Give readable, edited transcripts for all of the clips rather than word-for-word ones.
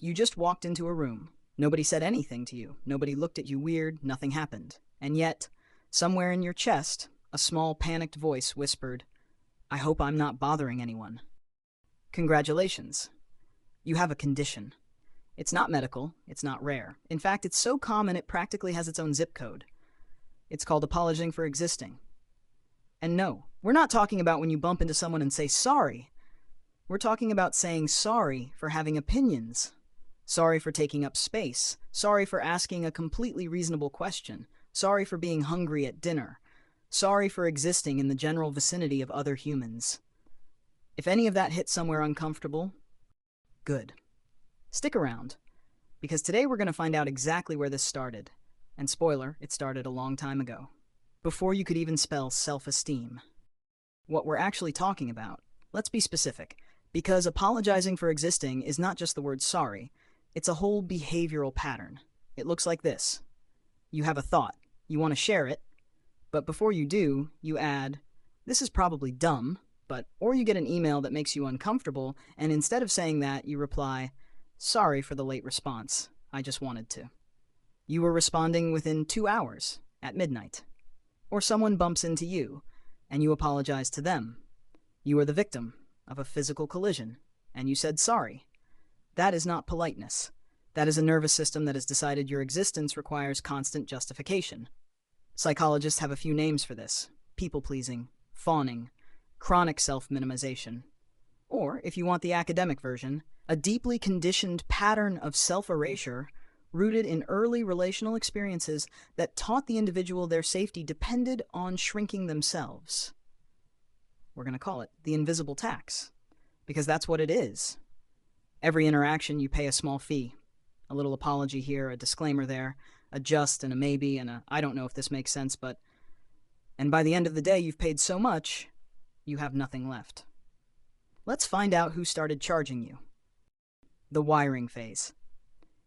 You just walked into a room. Nobody said anything to you. Nobody looked at you weird. Nothing happened. And yet, somewhere in your chest, a small panicked voice whispered, "I hope I'm not bothering anyone." Congratulations. You have a condition. It's not medical. It's not rare. In fact, it's so common it practically has its own zip code. It's called apologizing for existing. And no, we're not talking about when you bump into someone and say sorry. We're talking about saying sorry for having opinions. Sorry for taking up space. Sorry for asking a completely reasonable question. Sorry for being hungry at dinner. Sorry for existing in the general vicinity of other humans. If any of that hits somewhere uncomfortable, good. Stick around, because today we're going to find out exactly where this started. And spoiler, it started a long time ago, before you could even spell self-esteem. What we're actually talking about, let's be specific, because apologizing for existing is not just the word sorry, it's a whole behavioral pattern. It looks like this. You have a thought, you want to share it, but before you do, you add, "This is probably dumb," or you get an email that makes you uncomfortable, and instead of saying that, you reply, "Sorry for the late response, I just wanted to." You were responding within 2 hours, at midnight. Or someone bumps into you, and you apologize to them. You are the victim of a physical collision, and you said sorry. That is not politeness. That is a nervous system that has decided your existence requires constant justification. Psychologists have a few names for this: people-pleasing, fawning, chronic self-minimization. Or, if you want the academic version, a deeply conditioned pattern of self-erasure rooted in early relational experiences that taught the individual their safety depended on shrinking themselves. We're going to call it the invisible tax, because that's what it is. Every interaction, you pay a small fee. A little apology here, a disclaimer there, a just and a maybe, and a I don't know if this makes sense, but... And by the end of the day, you've paid so much, you have nothing left. Let's find out who started charging you. The wiring phase.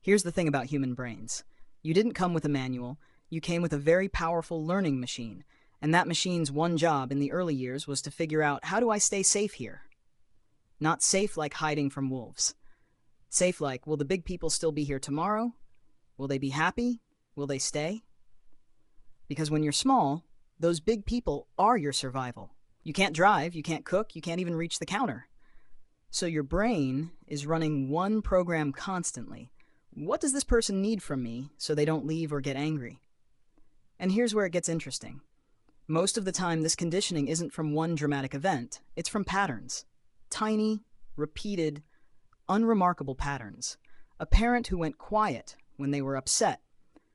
Here's the thing about human brains. You didn't come with a manual, you came with a very powerful learning machine, and that machine's one job in the early years was to figure out, how do I stay safe here? Not safe like hiding from wolves. Safe like, will the big people still be here tomorrow? Will they be happy? Will they stay? Because when you're small, those big people are your survival. You can't drive, you can't cook, you can't even reach the counter. So your brain is running one program constantly. What does this person need from me so they don't leave or get angry? And here's where it gets interesting. Most of the time, this conditioning isn't from one dramatic event, it's from patterns. Tiny, repeated, unremarkable patterns. A parent who went quiet when they were upset,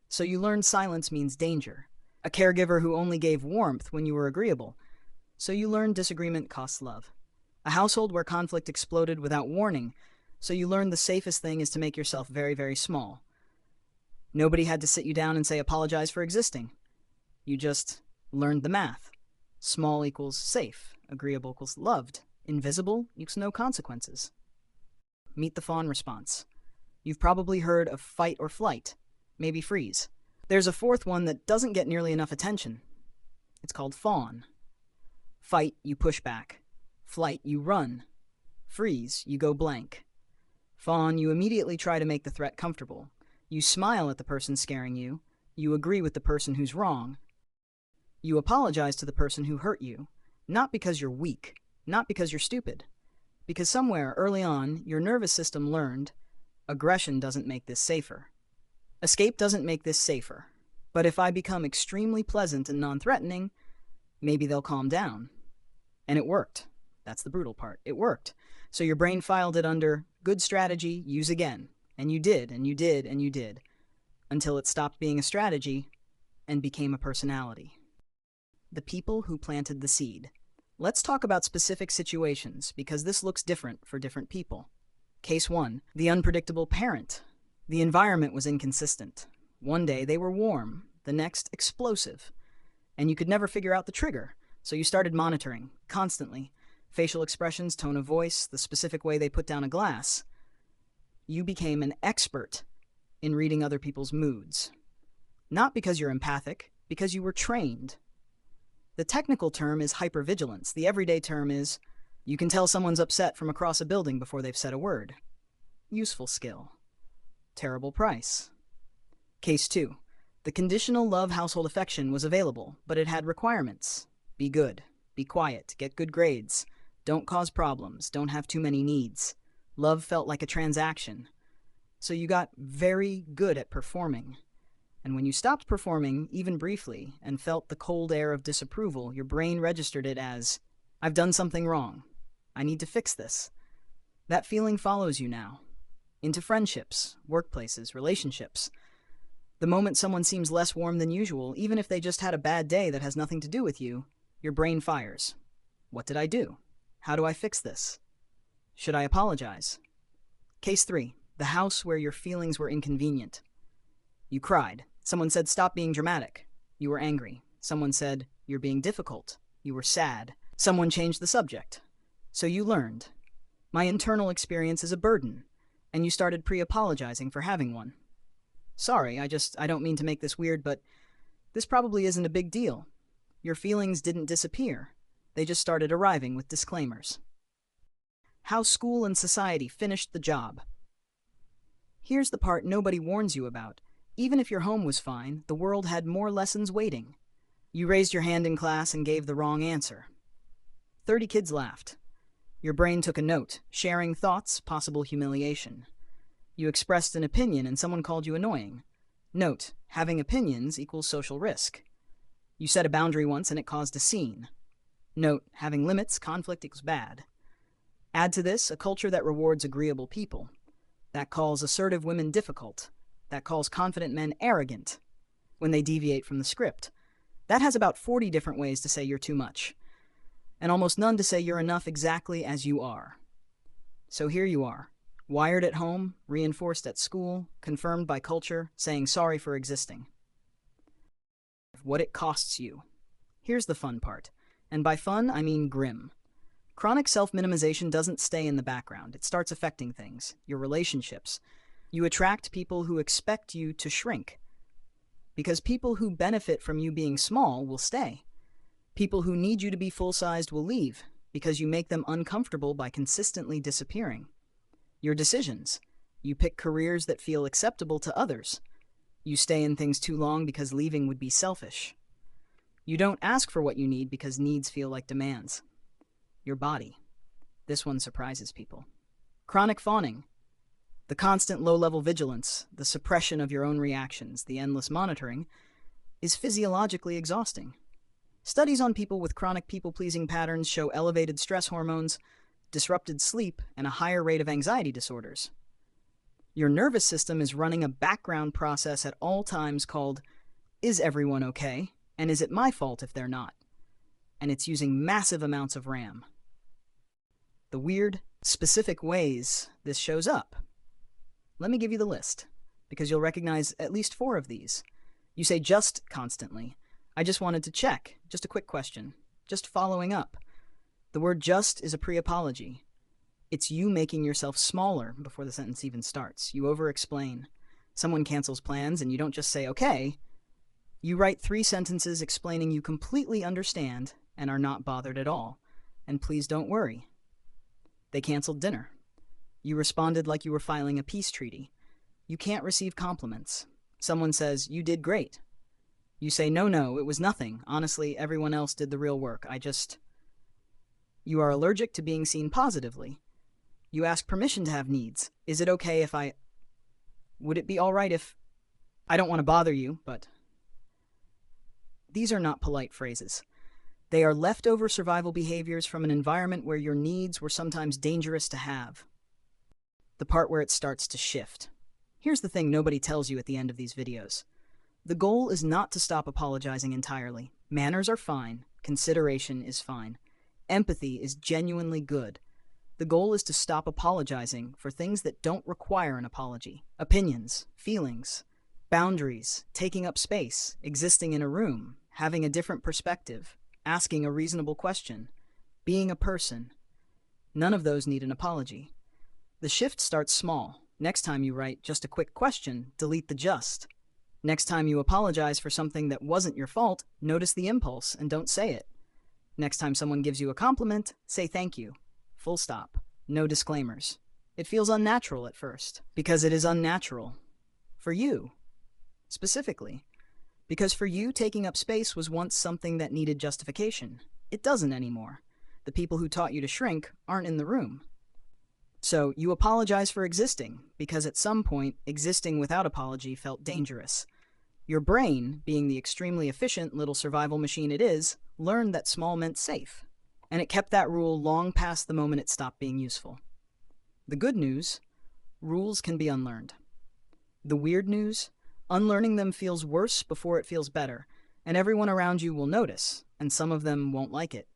so you learned silence means danger. A caregiver who only gave warmth when you were agreeable, so you learned disagreement costs love. A household where conflict exploded without warning, so you learned the safest thing is to make yourself very, very small. Nobody had to sit you down and say apologize for existing. You just learned the math. Small equals safe, agreeable equals loved, invisible equals no consequences. Meet the fawn response. You've probably heard of fight or flight, maybe freeze. There's a fourth one that doesn't get nearly enough attention. It's called fawn. Fight, you push back. Flight, you run. Freeze, you go blank. Fawn, you immediately try to make the threat comfortable. You smile at the person scaring you. You agree with the person who's wrong. You apologize to the person who hurt you, not because you're weak, not because you're stupid, because somewhere early on, your nervous system learned aggression doesn't make this safer. Escape doesn't make this safer. But if I become extremely pleasant and non-threatening, maybe they'll calm down. And it worked. That's the brutal part. It worked. So your brain filed it under good strategy, use again. And you did, and you did, and you did. Until it stopped being a strategy and became a personality. The people who planted the seed. Let's talk about specific situations, because this looks different for different people. Case 1, the unpredictable parent. The environment was inconsistent. One day they were warm, the next explosive. And you could never figure out the trigger, so you started monitoring, constantly. Facial expressions, tone of voice, the specific way they put down a glass. You became an expert in reading other people's moods. Not because you're empathic, because you were trained. The technical term is hypervigilance. The everyday term is, you can tell someone's upset from across a building before they've said a word. Useful skill. Terrible price. Case 2. The conditional love household affection was available, but it had requirements. Be good. Be quiet. Get good grades. Don't cause problems. Don't have too many needs. Love felt like a transaction. So you got very good at performing. And when you stopped performing, even briefly, and felt the cold air of disapproval, your brain registered it as, I've done something wrong. I need to fix this. That feeling follows you now. Into friendships, workplaces, relationships. The moment someone seems less warm than usual, even if they just had a bad day that has nothing to do with you, your brain fires. What did I do? How do I fix this? Should I apologize? Case 3. The house where your feelings were inconvenient. You cried. Someone said, stop being dramatic. You were angry. Someone said, you're being difficult. You were sad. Someone changed the subject. So you learned. My internal experience is a burden, and you started pre-apologizing for having one. Sorry, I don't mean to make this weird, but this probably isn't a big deal. Your feelings didn't disappear. They just started arriving with disclaimers. How school and society finished the job. Here's the part nobody warns you about. Even if your home was fine, the world had more lessons waiting. You raised your hand in class and gave the wrong answer. 30 kids laughed. Your brain took a note, sharing thoughts, possible humiliation. You expressed an opinion and someone called you annoying. Note, having opinions equals social risk. You set a boundary once and it caused a scene. Note, having limits, conflict equals bad. Add to this a culture that rewards agreeable people. That calls assertive women difficult. That calls confident men arrogant when they deviate from the script. That has about 40 different ways to say you're too much, and almost none to say you're enough exactly as you are. So here you are, wired at home, reinforced at school, confirmed by culture, saying sorry for existing. What it costs you. Here's the fun part, and by fun I mean grim. Chronic self-minimization doesn't stay in the background. It starts affecting things, your relationships. You attract people who expect you to shrink. Because people who benefit from you being small will stay. People who need you to be full-sized will leave because you make them uncomfortable by consistently disappearing. Your decisions. You pick careers that feel acceptable to others. You stay in things too long because leaving would be selfish. You don't ask for what you need because needs feel like demands. Your body. This one surprises people. Chronic fawning. The constant low-level vigilance, the suppression of your own reactions, the endless monitoring, is physiologically exhausting. Studies on people with chronic people-pleasing patterns show elevated stress hormones, disrupted sleep, and a higher rate of anxiety disorders. Your nervous system is running a background process at all times called, is everyone okay? And is it my fault if they're not? And it's using massive amounts of RAM. The weird, specific ways this shows up. Let me give you the list, because you'll recognize at least 4 of these. You say just constantly. I just wanted to check. Just a quick question. Just following up. The word just is a pre-apology. It's you making yourself smaller before the sentence even starts. You over-explain. Someone cancels plans and you don't just say, okay. You write 3 sentences explaining you completely understand and are not bothered at all. And please don't worry. They canceled dinner. You responded like you were filing a peace treaty. You can't receive compliments. Someone says, you did great. You say, no, it was nothing. Honestly, everyone else did the real work. You are allergic to being seen positively. You ask permission to have needs. Is it okay if would it be all right if I don't want to bother you, but... These are not polite phrases. They are leftover survival behaviors from an environment where your needs were sometimes dangerous to have. The part where it starts to shift. Here's the thing nobody tells you at the end of these videos. The goal is not to stop apologizing entirely. Manners are fine. Consideration is fine. Empathy is genuinely good. The goal is to stop apologizing for things that don't require an apology. Opinions, feelings, boundaries, taking up space, existing in a room, having a different perspective, asking a reasonable question, being a person. None of those need an apology. The shift starts small. Next time you write just a quick question, delete the just. Next time you apologize for something that wasn't your fault, notice the impulse and don't say it. Next time someone gives you a compliment, say thank you. Full stop. No disclaimers. It feels unnatural at first, because it is unnatural. For you, specifically. Because for you, taking up space was once something that needed justification. It doesn't anymore. The people who taught you to shrink aren't in the room. So you apologize for existing, because at some point, existing without apology felt dangerous. Your brain, being the extremely efficient little survival machine it is, learned that small meant safe. And it kept that rule long past the moment it stopped being useful. The good news, rules can be unlearned. The weird news, unlearning them feels worse before it feels better, and everyone around you will notice, and some of them won't like it.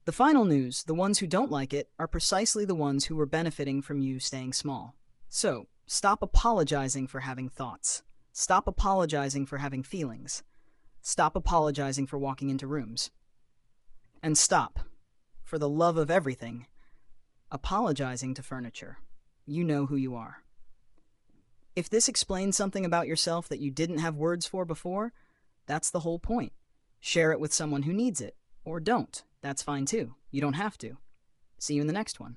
The final news, the ones who don't like it, are precisely the ones who were benefiting from you staying small. So, stop apologizing for having thoughts. Stop apologizing for having feelings. Stop apologizing for walking into rooms. And stop, for the love of everything, apologizing to furniture. You know who you are. If this explains something about yourself that you didn't have words for before, that's the whole point. Share it with someone who needs it, or don't. That's fine too. You don't have to. See you in the next one.